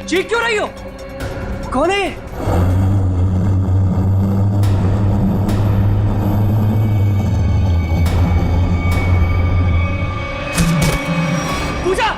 चीख क्यों रही हो? कौन है ये? पूजा!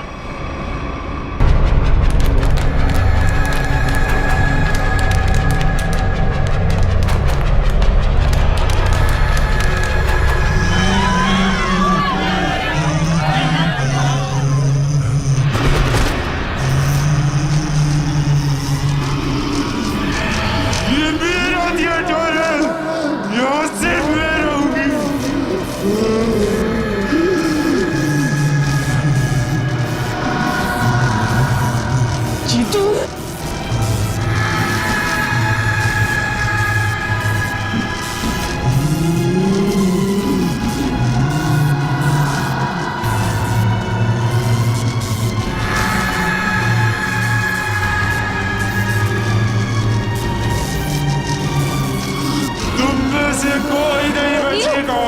कोई नहीं बचेगा,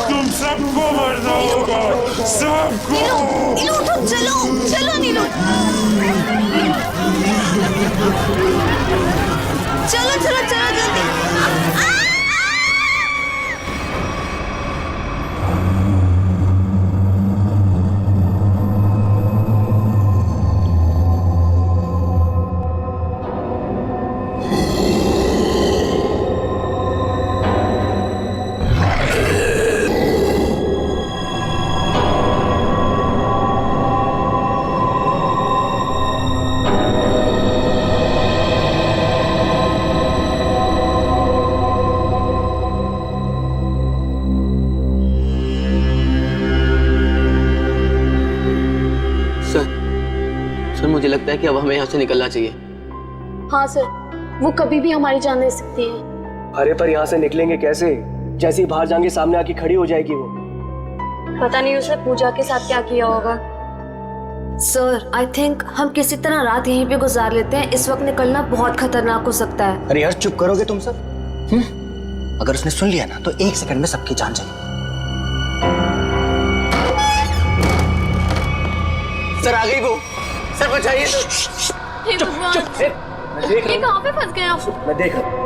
तुम सबको मरना होगा, सबको। नीलू तुम चलो चलो नीलू, चलो चलो चलो जल्दी। सर मुझे लगता है कि अब हमें यहाँ से निकलना चाहिए। हाँ सर, वो कभी भी हमारी जान ले सकती है। अरे पर यहाँ से निकलेंगे कैसे? जैसे ही बाहर जाएंगे सामने आके खड़ी हो जाएगी वो। पता नहीं उसने पूजा के साथ क्या किया होगा। सर आई थिंक हम किसी तरह रात यहीं पे गुजार लेते हैं, इस वक्त निकलना बहुत खतरनाक हो सकता है। अरे यार चुप करोगे तुम सब? अगर उसने सुन लिया ना तो 1 सेकंड में सबकी जान जाएगी। सर आ गई वो, सर बचाइए सर। चुप चुप, मैं देख रहा हूँ। कहाँ पे फंस गए आप? मैं देख रहा हूँ।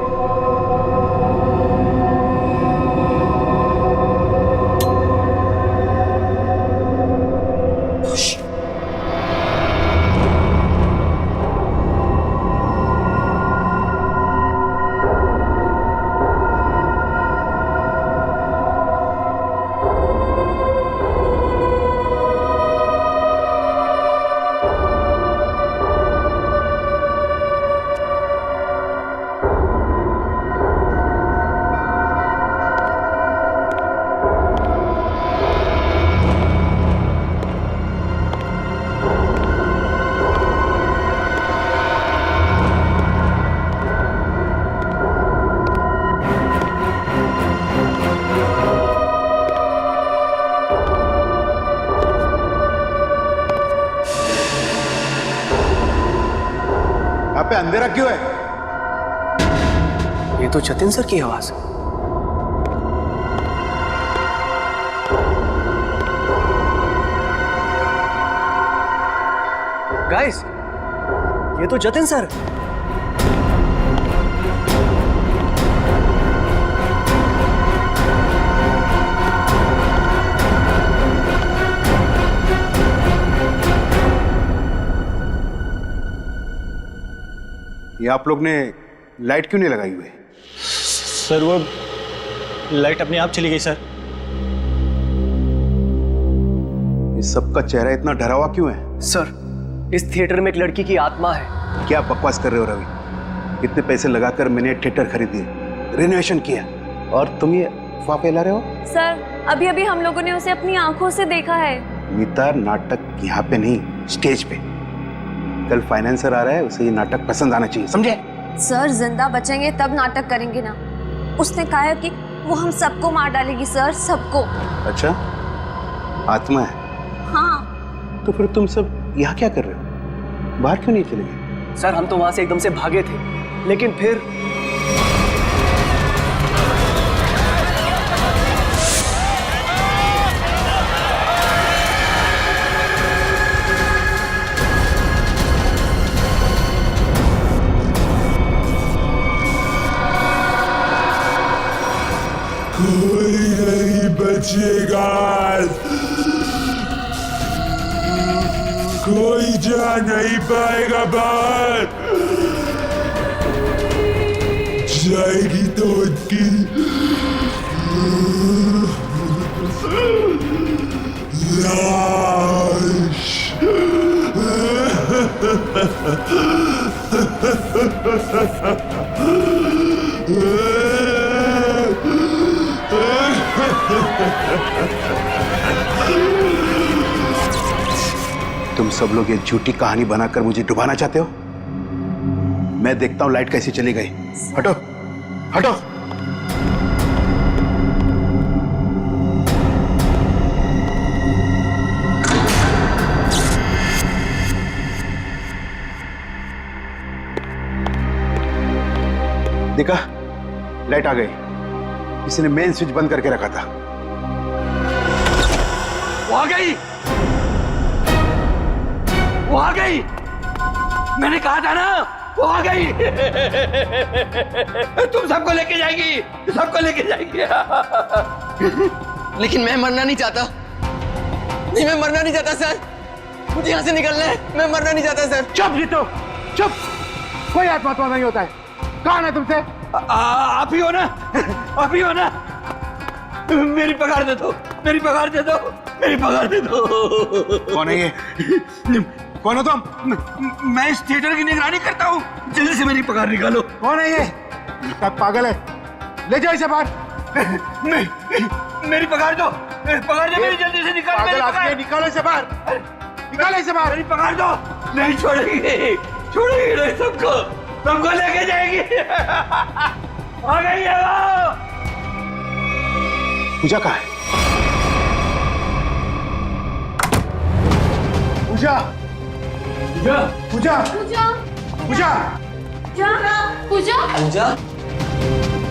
पे अंधेरा क्यों है? ये तो जतिन सर की आवाज है। गाइस, ये तो जतिन सर। ये आप लोग ने लाइट क्यों नहीं लगाई हुई? सर वो लाइट अपने आप चली गई सर। इस सबका चेहरा इतना डरा हुआ क्यों है? सर, इस थिएटर में एक लड़की की आत्मा है। क्या बकवास कर रहे हो रवि? इतने पैसे लगाकर मैंने थिएटर खरीदी, रिनोवेशन किया, और तुम ये अफवाह फैला रहे हो? सर, अभी अभी हम लोगों ने उसे अपनी आंखों से देखा है। नीता, नाटक यहाँ पे नहीं, स्टेज पे। कल फाइनेंसर आ रहा है, उसे ये नाटक पसंद आना चाहिए, समझे? सर, जिंदा बचेंगे तब नाटक करेंगे ना। उसने कहा कि वो हम सबको मार डालेगी सर, सबको। अच्छा, आत्मा है? हाँ। तो फिर तुम सब यहाँ क्या कर रहे हो? बाहर क्यों नहीं चले गए? सर, हम तो वहां से एकदम से भागे थे, लेकिन फिर बचेगा। कोई जा नहीं पाएगा बाहर। जाएगी तो उनकी लाश। तुम सब लोग ये झूठी कहानी बनाकर मुझे डुबाना चाहते हो? मैं देखता हूं लाइट कैसी चली गई। हटो हटो। देखा, लाइट आ गई। किसी ने मेन स्विच बंद करके रखा था। वो आ गई, वो आ गई। मैंने कहा था ना, वो आ गई। तुम सबको लेके जाएगी, सबको लेके जाएगी। लेकिन मैं मरना नहीं चाहता। नहीं, मैं मरना नहीं चाहता सर। मुझे यहाँ से निकलना है। मैं मरना नहीं चाहता सर। चुप जीतो, चुप। कोई आत्मा नहीं होता है। कौन है तुमसे? आप ही हो ना, आप ही हो ना। मेरी पगार दे दो, मेरी पगार दे दो, मेरी पगार दे दो। कौन है ये? कौन हो तुम? मैं इस थिएटर की निगरानी करता हूँ। जल्दी से मेरी पगार निकालो। कौन है ये? सब पागल है। ले जाओ इसे बाहर। मेरी पगार दो, पगार दो मेरी, जल्दी से निकालो मेरी पगार। निकालो इसे बाहर, निकालो इसे बाहर। मेरी पगार दो। नहीं छोड़ेगी, छोड़ेगी नहीं सबको, सबको लेके जाएगी। आ गई है वो। पूजा कहाँ है? पूजा, पूजा, पूजा, पूजा पूजा, पूजा पूजा,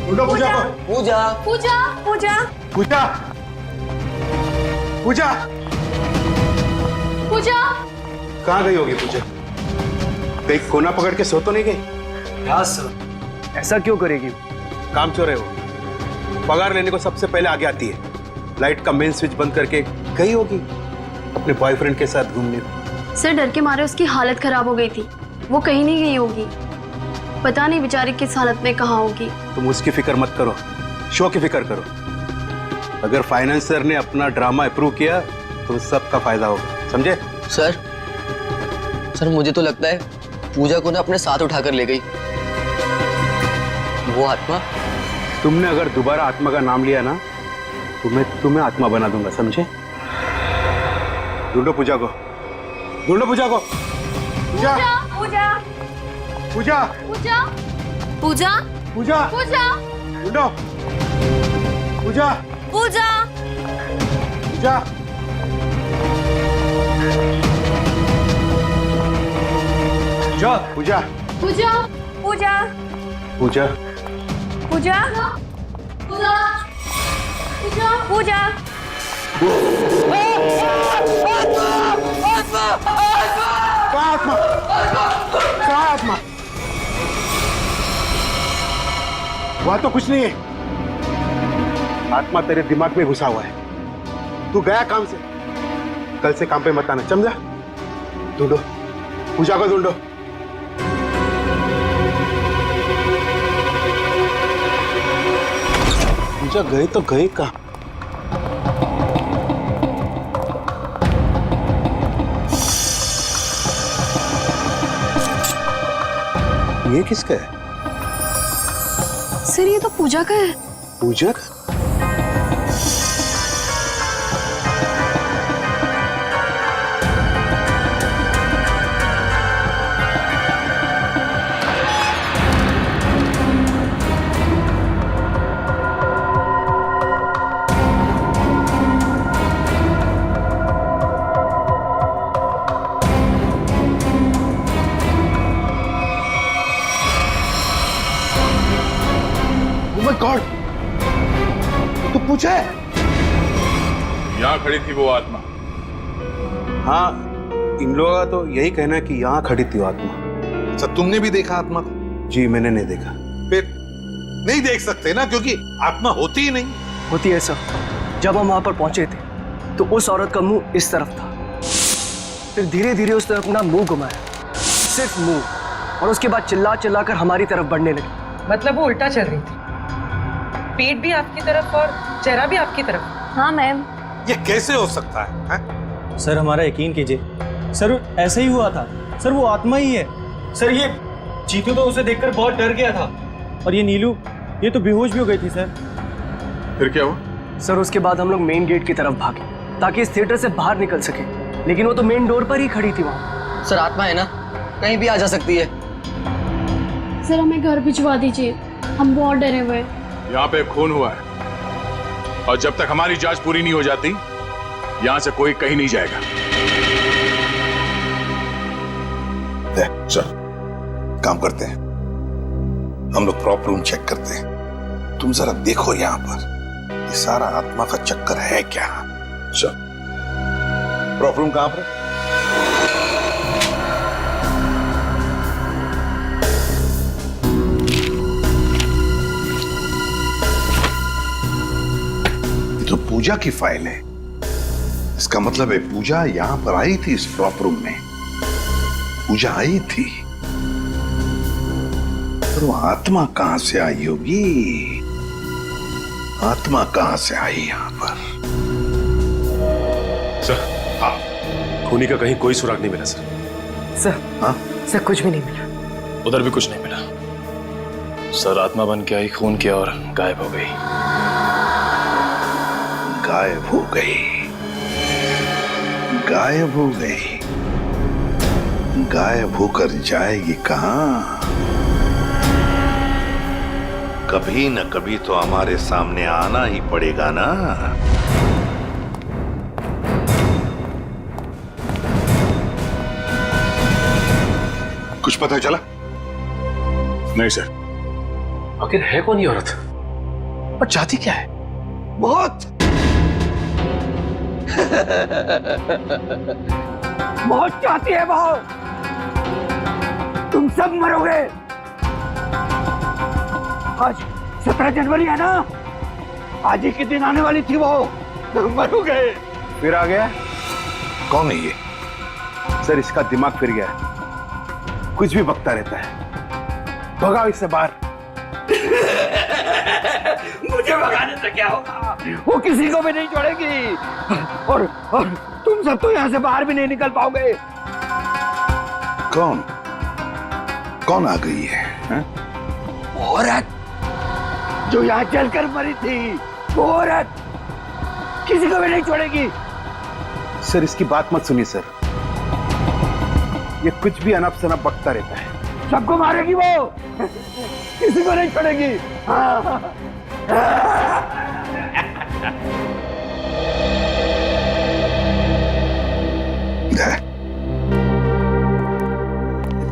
ढूंढो पूजा को। पूजा, पूजा पूजा पूजा, पूजा, पूजा कहाँ गई होगी पूजा? कहीं कोना पकड़ के सो तो नहीं गई? यस सर, ऐसा क्यों करेगी? काम चोर है वो। पगार लेने को सबसे पहले आगे आती है। लाइट का मेन स्विच बंद करके गई होगी अपने बॉयफ्रेंड के साथ घूमने। सर डर के मारे उसकी हालत खराब हो गई थी। वो कहीं नहीं गई होगी। पता नहीं बेचारी किस हालत में कहाँ होगी। तुम उसकी फिक्र मत करो, शो की फिक्र करो। अगर फाइनेंसर ने अपना ड्रामा अप्रूव किया तो सबका फायदा होगा, समझे? सर मुझे तो लगता है पूजा को ना अपने साथ उठाकर ले गई वो आत्मा। तुमने अगर दोबारा आत्मा का नाम लिया ना तो मैं तुम्हें आत्मा बना दूंगा, समझे? ढूंढो पूजा को, ढूंढो पूजा को। पूजा, पूजा पूजा, पूजा पूजा पूजा, पूजा ढूंढो पूजा, पूजा पूजा। पूजा, पूजा पूजा पूजा, पूजा पूजा पूजा कहाँ आत्मा? कहाँ आत्मा? वहां तो कुछ नहीं है। आत्मा तेरे दिमाग में घुसा हुआ है। तू गया काम से, कल से काम पे मत आना, समझा? ढूंढो पूजा को, ढूंढो। पूजा गए तो गए कहाँ? ये किसका है? सर ये तो पूजा का है। पूजा का? गॉड, तू पूछे? यहाँ खड़ी थी वो आत्मा। हाँ, इन लोगों का तो यही कहना है कि यहाँ खड़ी थी वो आत्मा। अच्छा, तुमने भी देखा आत्मा को? जी मैंने नहीं देखा। फिर नहीं देख सकते ना, क्योंकि आत्मा होती ही नहीं। होती है सर, जब हम वहां पर पहुंचे थे तो उस औरत का मुंह इस तरफ था, फिर धीरे धीरे उसने अपना मुंह घुमाया, सिर्फ मुंह, और उसके बाद चिल्ला चिल्ला कर हमारी तरफ बढ़ने लगी। मतलब वो उल्टा चल रही थी, पेट भी आपकी तरफ और चेहरा भी आपकी तरफ। हाँ मैम। ये कैसे हो सकता है? सर हमारा यकीन कीजिए, सर ऐसा ही हुआ था। सर वो आत्मा ही है। सर ये चीतू तो उसे देखकर बहुत डर गया था, और ये नीलू ये तो बेहोश भी हो गई थी सर। फिर क्या हुआ? सर उसके बाद हम लोग मेन गेट की तरफ भागे ताकि इस थिएटर से बाहर निकल सके, लेकिन वो तो मेन डोर पर ही खड़ी थी वहां। सर आत्मा है ना, कहीं भी आ जा सकती है। सर हमें घर भिजवा दीजिए, हम बहुत डरे हुए हैं। यहाँ पे खून हुआ है, और जब तक हमारी जांच पूरी नहीं हो जाती यहाँ से कोई कहीं नहीं जाएगा। चल काम करते हैं, हम लोग प्रॉपर रूम चेक करते हैं। तुम जरा देखो यहाँ पर ये सारा आत्मा का चक्कर है क्या। चल प्रॉपर रूम कहां पर है? ये तो पूजा की फाइल है, इसका मतलब है पूजा यहां पर आई थी। इस प्रॉपर रूम में पूजा आई थी, पर वो आत्मा कहां से आई होगी? आत्मा कहां से आई यहां पर? सर, हाँ, खूनी का कहीं कोई सुराग नहीं मिला सर। सर, हाँ? सर कुछ भी नहीं मिला। उधर भी कुछ नहीं मिला सर। आत्मा बन के आई खून की और गायब हो गई। गायब हो गई, गायब हो गई। गायब होकर जाएगी कहां? कभी न कभी तो हमारे सामने आना ही पड़ेगा ना। कुछ पता चला? नहीं सर। आखिर है कौन ये औरत और चाहती क्या है? बहुत बहुत चाहती है वो। तुम सब मरोगे। आज 17 जनवरी है ना, आज ही के दिन आने वाली थी वो। मरोगे। फिर आ गया। कौन है ये? सर इसका दिमाग फिर गया है, कुछ भी बकता रहता है। भगाओ इससे बाहर। मुझे भगाने से क्या होगा? वो किसी को भी नहीं छोड़ेगी, और तुम सब तो यहाँ से बाहर भी नहीं निकल पाओगे। कौन कौन आ गई है? औरत जो यहाँ जलकर मरी थी, वो औरत किसी को भी नहीं छोड़ेगी। सर इसकी बात मत सुनिए सर, ये कुछ भी अनप शनप बकता रहता है। सबको मारेगी वो, किसी को नहीं छोड़ेगी।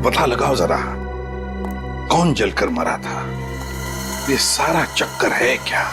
पता लगाओ जरा, कौन जलकर मरा था? ये सारा चक्कर है क्या?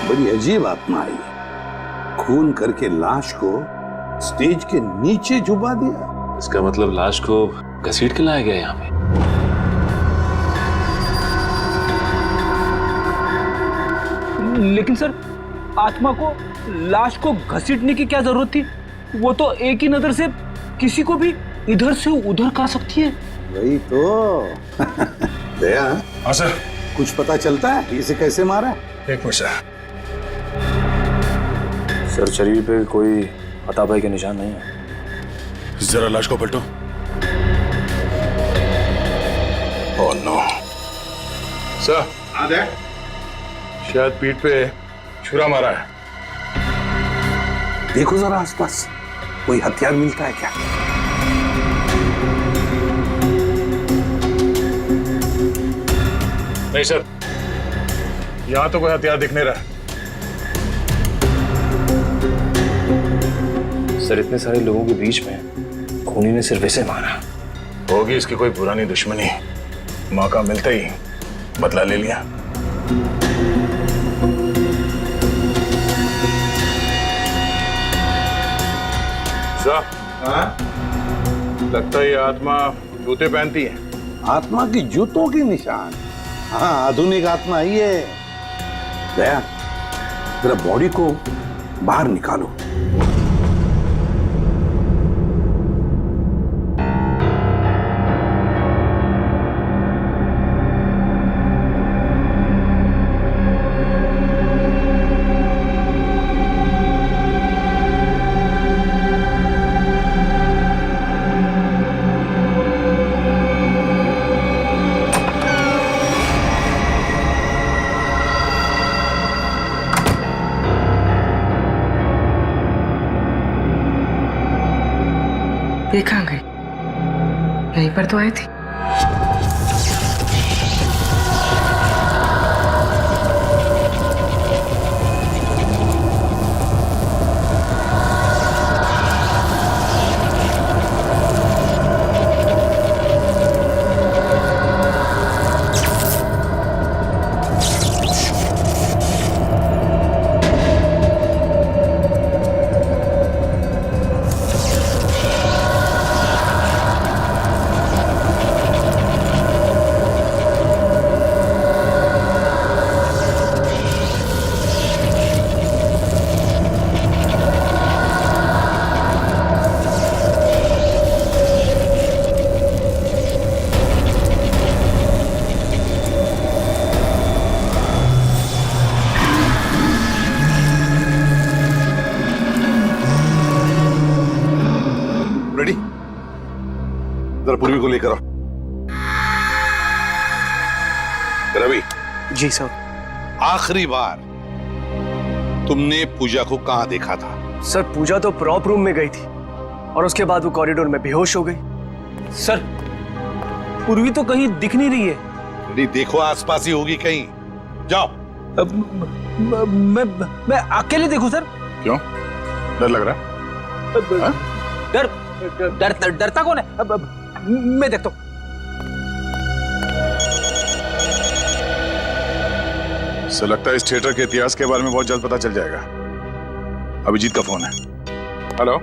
बड़ी अजीब आत्मा आई, खून करके लाश को स्टेज के नीचे झुबा दिया। इसका मतलब लाश को घसीट के लाया गया यहाँ पे। लेकिन सर, आत्मा को लाश को घसीटने की क्या जरूरत थी? वो तो एक ही नजर से किसी को भी इधर से उधर कर सकती है। वही तो। दया, हाँ सर। कुछ पता चलता है इसे कैसे मारा? एक मिनट सर, शरीर पे कोई हथापाई के निशान नहीं है। जरा लाश को पलटो। Oh no sir. हाँ दया, शायद पीठ पे छुरा मारा है। देखो जरा आसपास कोई हथियार मिलता है क्या? नहीं सर, यहां तो कोई हथियार दिख नहीं रहा। सर, इतने सारे लोगों के बीच में खूनी ने सिर्फ इसे मारा। होगी इसकी कोई पुरानी दुश्मनी, मौका मिलते ही बदला ले लिया। सर, लगता है ये आत्मा जूते पहनती है। आत्मा की जूतों की निशान? हाँ, आधुनिक आत्मा ही है। दया, जरा बॉडी को बाहर निकालो। देखा गई, यहीं पर तो आई थी। जरा पूर्वी को लेकर आओ। रवि। जी सर। आखिरी बार तुमने पूजा को कहां देखा था? सर, पूजा तो प्रॉप रूम में गई थी और उसके बाद वो कॉरिडोर में बेहोश हो गई। सर, पूर्वी तो कहीं दिख नहीं रही है। नहीं, देखो आसपास ही होगी कहीं। जाओ। मैं अकेले देखूं सर? क्यों, डर लग रहा? डरता कौन है? मैं देखता हूं। सर, लगता है इस थिएटर के इतिहास के बारे में बहुत जल्द पता चल जाएगा। अभिजीत का फोन है। हेलो।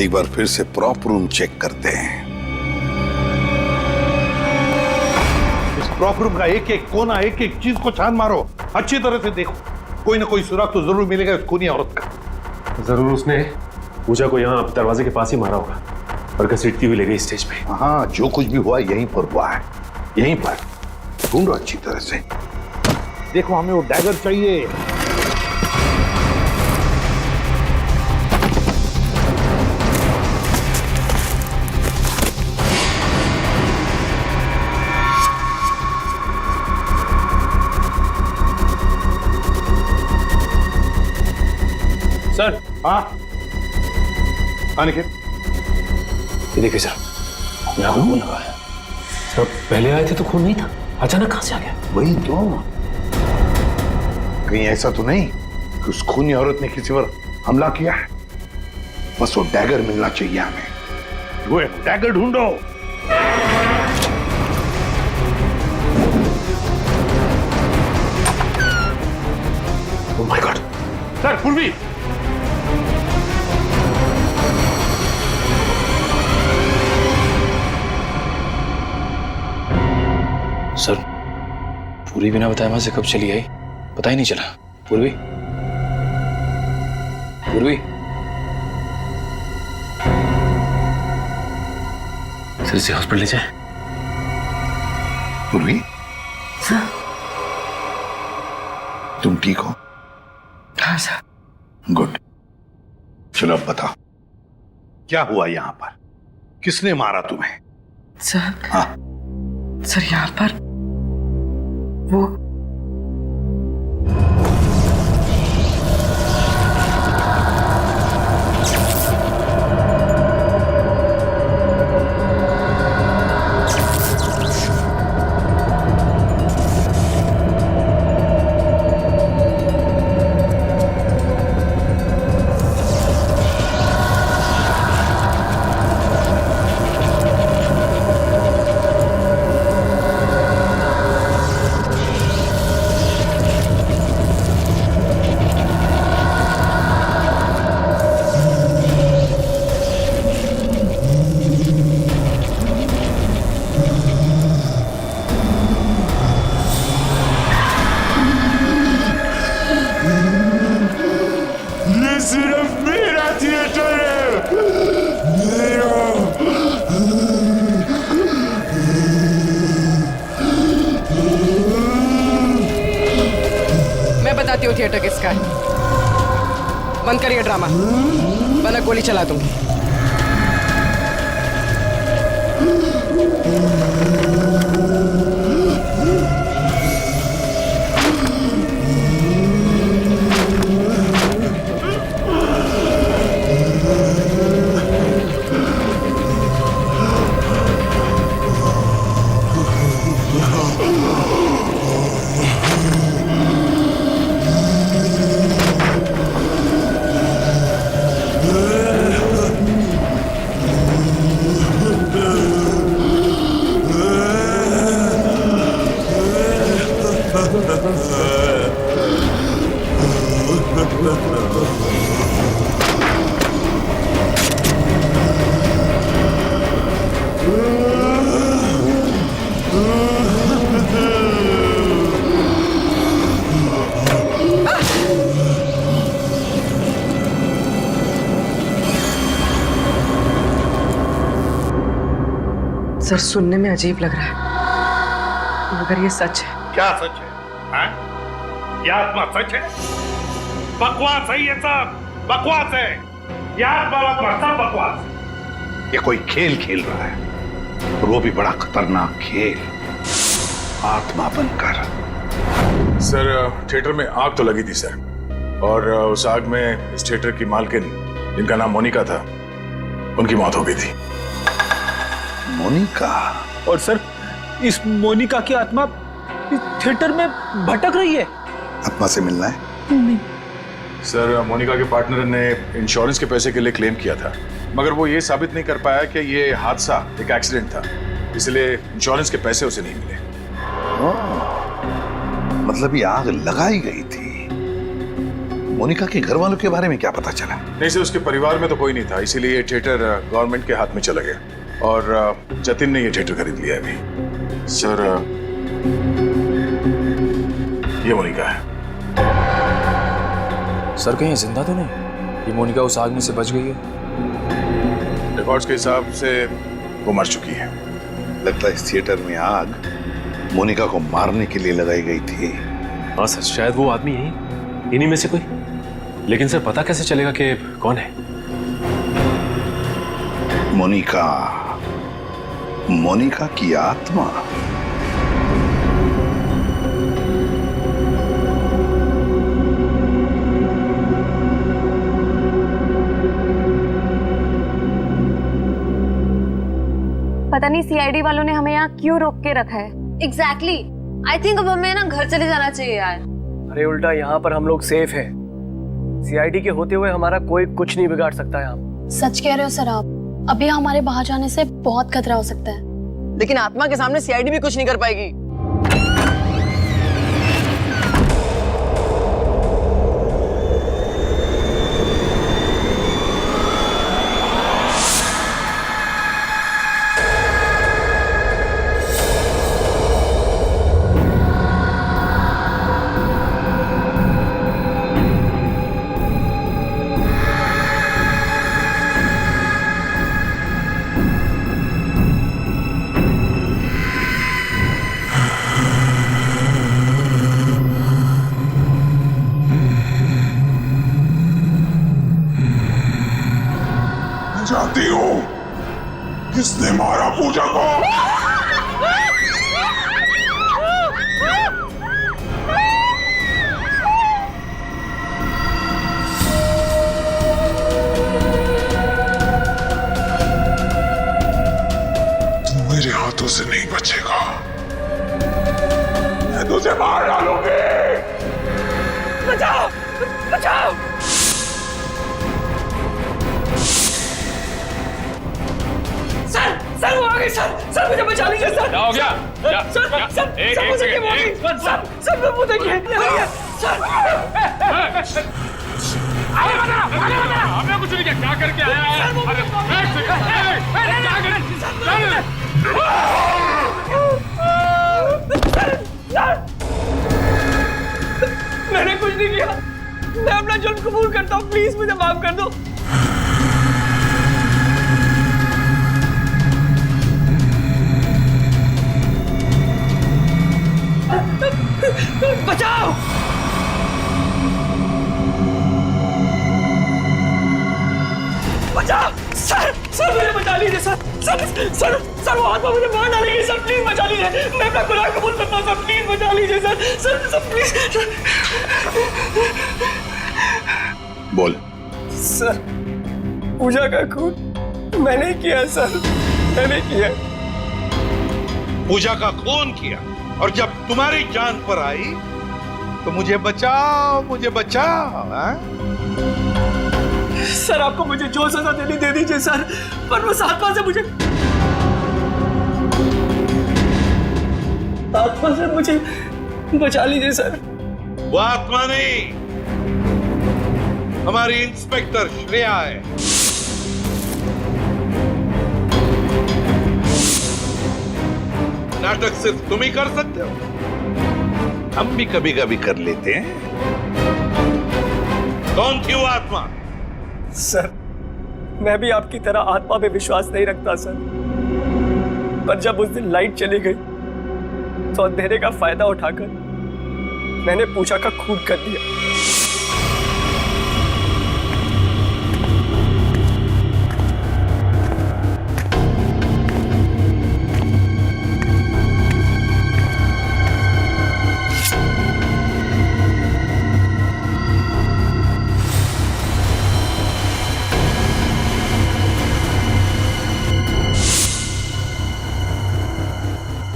एक बार फिर से प्रॉप रूम चेक करते हैं। इस प्रॉप रूम का एक एक कोना, एक एक चीज को छान मारो, अच्छी तरह से देखो। कोई ना कोई सुराग तो जरूर मिलेगा इस खूनी औरत का। जरूर उसने पूजा को यहाँ दरवाजे के पास ही मारा होगा और घसीटती हुई ले गई स्टेज पे। हाँ, जो कुछ भी हुआ यहीं पर हुआ है। यहीं पर ढूंढो अच्छी तरह से। देखो, हमें वो डैगर चाहिए। सर। हाँ निखिल, ये देखिए सर, यहाँ खून लगा है। सर, पहले आए थे तो खून नहीं था, अचानक कहां से आ गया? वही तो, कहीं ऐसा तो नहीं कि उस खूनी औरत ने किसी पर हमला किया है? बस वो डैगर मिलना चाहिए हमें। वो डैगर ढूंढो। Oh my God. सर, पूर्वी। सर, पूरी बिना बताए वहां से कब चली आई? पता ही नहीं चला। पूर्वी, पूर्वी, सर इसे हॉस्पिटल ले जाए। पूर्वी, तुम ठीक हो? हाँ सर। गुड। चलो अब बताओ, क्या हुआ यहां पर? किसने मारा तुम्हें? सर, हाँ, सर यहाँ पर वो ये सिर्फ मेरा थिएटर है, मेरा। मैं बताती हूँ थिएटर किसका है। बंद करिए ड्रामा, वरना गोली चला दूंगी। सर सुनने में अजीब लग रहा है, मगर ये सच है। क्या सच है? हाँ? ये आत्मा सच है? बकवास है ये सब, बकवास है। ये आत्मा सब बकवास है। ये कोई खेल खेल रहा है, और वो भी बड़ा खतरनाक खेल, आत्मा बनकर। सर थिएटर में आग तो लगी थी सर, और उस आग में इस थिएटर की मालकिन, जिनका नाम मोनिका था, उनकी मौत हो गई थी। मोनिका? और सर इस मोनिका की आत्मा इस थिएटर में भटक रही है। आत्मा से मिलना है? सर मोनिका के पार्टनर ने इंश्योरेंस के पैसे के लिए क्लेम किया था, मगर वो ये साबित नहीं कर पाया कि ये हादसा एक एक्सीडेंट था, इसलिए इंश्योरेंस के पैसे उसे नहीं मिले। मतलब ये आग लगाई गई थी। मोनिका के घर वालों के बारे में क्या पता चला? नहीं सर, उसके परिवार में तो कोई नहीं था, इसीलिए ये थिएटर गवर्नमेंट के हाथ में चला गया, और जतिन ने ये थिएटर खरीद लिया अभी। सर ये मोनिका है। सर कहीं जिंदा तो नहीं? ये मोनिका उस आग में से बच गई है? रिकॉर्ड्स के हिसाब से वो मर चुकी है। लगता है इस थिएटर में आग मोनिका को मारने के लिए लगाई गई थी। हाँ सर, शायद वो आदमी यही, इन्हीं में से कोई। लेकिन सर पता कैसे चलेगा कि कौन है? मोनिका, मोनिका की आत्मा। पता नहीं सीआईडी वालों ने हमें यहाँ क्यों रोक के रखा है। एग्जैक्टली आई थिंक अब हमें ना घर चले जाना चाहिए यार। अरे उल्टा यहाँ पर हम लोग सेफ हैं। सीआईडी के होते हुए हमारा कोई कुछ नहीं बिगाड़ सकता यहाँ। सच कह रहे हो सर आप, अभी हमारे बाहर जाने से बहुत खतरा हो सकता है। लेकिन आत्मा के सामने सीआईडी भी कुछ नहीं कर पाएगी। जाती हो किसने मारा पूजा को? तू मेरे हाथों से नहीं बचेगा, मैं तुझे मार डालूंगी। बचाओ बचाओ। सर वो आ गई सर मुझे बचा लीजिए सर। क्या हो गया? सर मुझे क्या हो गई? सर वो देखिए सर। हमें कुछ नहीं किया, क्या करके आया है? मैंने कुछ नहीं किया, मैं अपना जुर्म कबूल करता हूँ, प्लीज मुझे माफ कर दो। बचाओ। बचाओ सर मुझे बचा लीजिए सर वो आत्मा मुझे मार डालेगी सर, प्लीज बचा लीजिए, मैं अपना गुनाह कबूल करता हूँ सर, प्लीज बचा लीजिए सर प्लीज। बोल। सर पूजा का खून मैंने किया सर, मैंने किया। पूजा का खून किया और जब तुम्हारी जान पर आई तो मुझे बचाओ हाँ? सर आपको मुझे जो सजा देनी दे दीजिए सर, पर उस आत्मा से मुझे बचा लीजिए सर। वो आत्मा नहीं, हमारी इंस्पेक्टर श्रेया है। नाटक सिर्फ तुम ही कर सकते हो, हम भी कभी कभी कर लेते हैं। कौन थी वो आत्मा? सर मैं भी आपकी तरह आत्मा पे विश्वास नहीं रखता सर, पर जब उस दिन लाइट चली गई तो अंधेरे का फायदा उठाकर मैंने पूजा का खून कर दिया।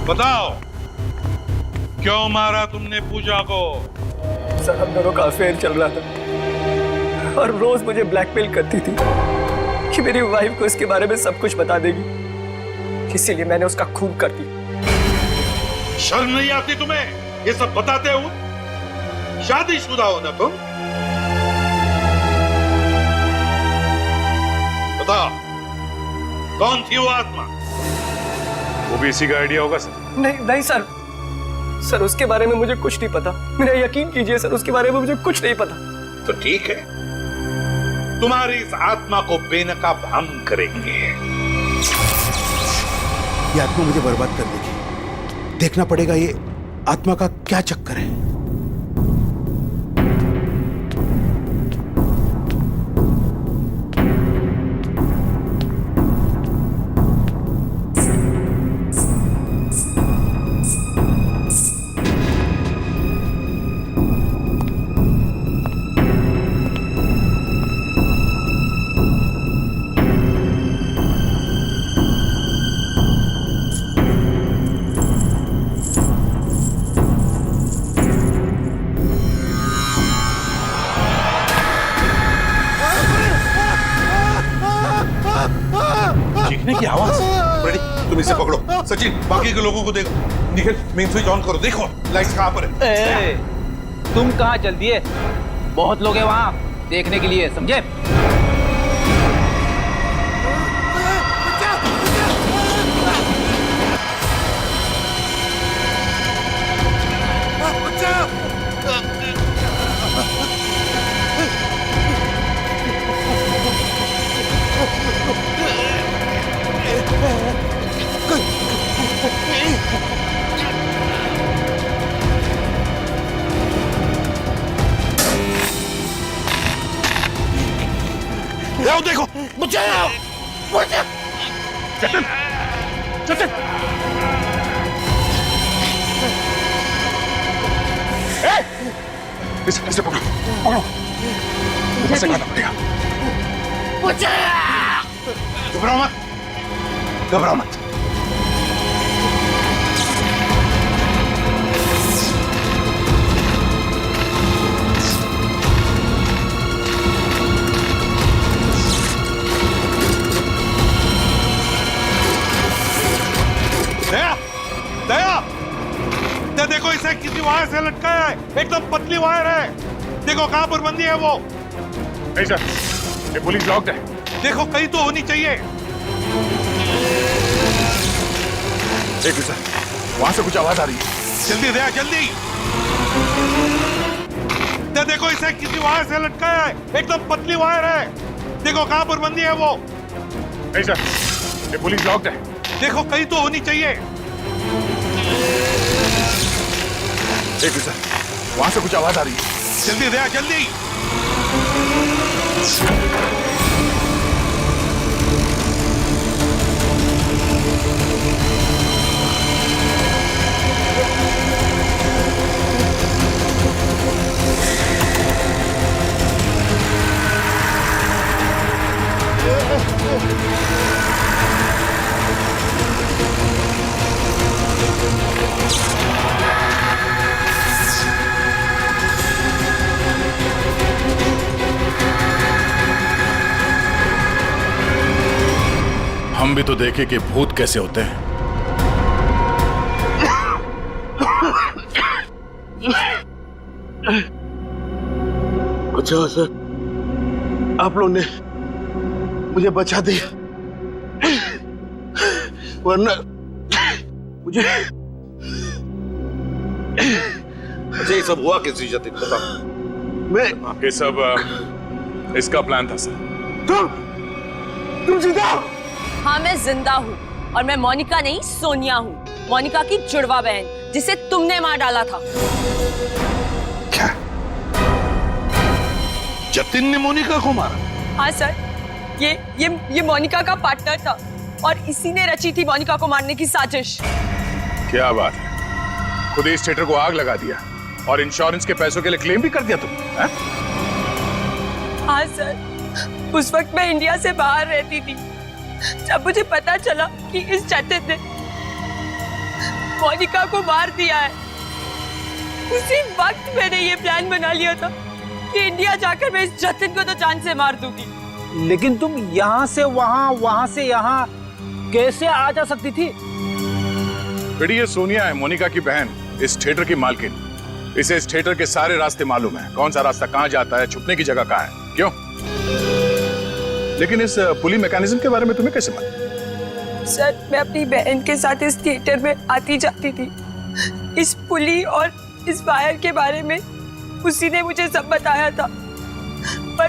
बताओ क्यों मारा तुमने पूजा को? सर हम दोनों का अफेयर चल रहा था और रोज मुझे ब्लैकमेल करती थी कि मेरी वाइफ को इसके बारे में सब कुछ बता देगी, इसीलिए मैंने उसका खून कर दिया। शर्म नहीं आती तुम्हें ये सब बताते हो? शादीशुदा हो ना तुम? बताओ कौन थी वो आत्मा? वो भी इसी का आइडिया होगा सर। नहीं सर उसके बारे में मुझे कुछ नहीं पता, मेरा यकीन कीजिए सर, उसके बारे में मुझे कुछ नहीं पता। तो ठीक है, तुम्हारी इस आत्मा को बेनकाब हम करेंगे। ये आत्मा मुझे बर्बाद कर देगी, देखना पड़ेगा ये आत्मा का क्या चक्कर है। चीखने की आवाज। रेडी, तुम इसे पकड़ो। सचिन बाकी के लोगों को देखो। निखिल मेन स्विच ऑन करो, देखो लाइट्स कहां पर है। तुम कहां चल दिए? बहुत लोग हैं वहां देखने के लिए, समझे? देखो बचाओ। जतिन, जतिन, इसे पकड़ो, पकड़ो, इसे करना पड़ेगा। घबराओ मत, घबराओ मत। दया, दया, दया देखो इसे किसी वायर से लटकाया है, एकदम पतली वायर है। देखो कहां पर बंदी है वो। नहीं सर, ये पुलिस लॉक्ड है। देखो कहीं तो होनी चाहिए। एक सर, वहां से कुछ आवाज आ रही है। जल्दी दया, जल्दी। दया देखो इसे किसी वायर से लटकाया है, एकदम पतली वायर है। देखो कहां पर बंदी है वो। नहीं सर, ये पुलिस लॉक्ड है। देखो कहीं तो होनी चाहिए। एक सर, वहां से कुछ आवाज आ रही है। जल्दी दया, जल्दी। हम भी तो देखे कि भूत कैसे होते हैं। अच्छा सर, आप लोगों ने मुझे बचा दिया, वरना मुझे ये सब हुआ किसी जतिन बता। मैं ये सब इसका प्लान था सर। तुम जिंदा? हाँ मैं जिंदा हूँ और मैं मोनिका नहीं सोनिया हूँ, मोनिका की जुड़वा बहन जिसे तुमने मार डाला था। क्या? जतिन ने मोनिका को मारा? हाँ सर, ये मोनिका का पार्टनर था और इसी ने रची थी मोनिका को मारने की साजिश। क्या बात है, खुद इस थिएटर को आग लगा दिया और इंश्योरेंस के पैसों के लिए क्लेम भी कर दिया तुम? हाँ सर, उस वक्त मैं इंडिया से बाहर रहती थी। जब मुझे पता चला कि इस जतिन ने मोनिका को मार दिया है, उसी वक्त मैंने ये प्लान बना लिया था कि इंडिया जाकर मैं इस जतिन को तो जान से मार दूंगी। लेकिन तुम यहाँ से वहाँ, वहाँ से यहाँ कैसे आ जा सकती थी? बेटी ये सोनिया है, मोनिका की बहन, इस थिएटर की मालकिन। इसे इस थिएटर के सारे रास्ते मालूम है, कौन सा रास्ता कहाँ जाता है, छुपने की जगह कहाँ है। क्यों? लेकिन इस पुली मैकेनिज्म के बारे में तुम्हें कैसे मालूम? सर मैं अपनी बहन के साथ इस थिएटर में आती जाती थी। इस पुली और इस वायर के बारे में उसी ने मुझे सब बताया था, पर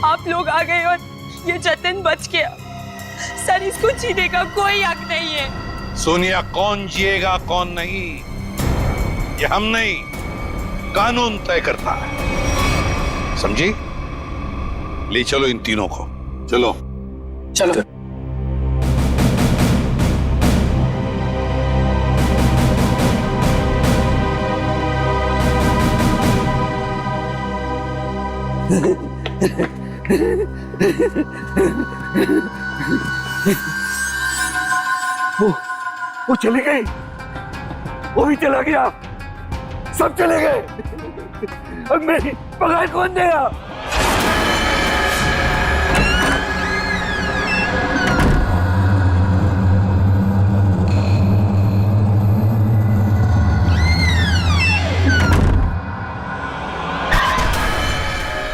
आप लोग आ गए और ये जतिन बच गया। सर इसको जीने का कोई हक नहीं है। सोनिया, कौन जिएगा कौन नहीं ये हम नहीं, कानून तय करता है, समझी? ले चलो इन तीनों को। चलो चलो। वो चले गए, वो भी चला गया, सब चले गए। अब मेरी पगार कौन देगा?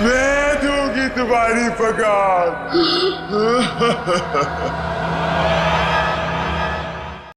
मैं दूंगी तुम्हारी पगार।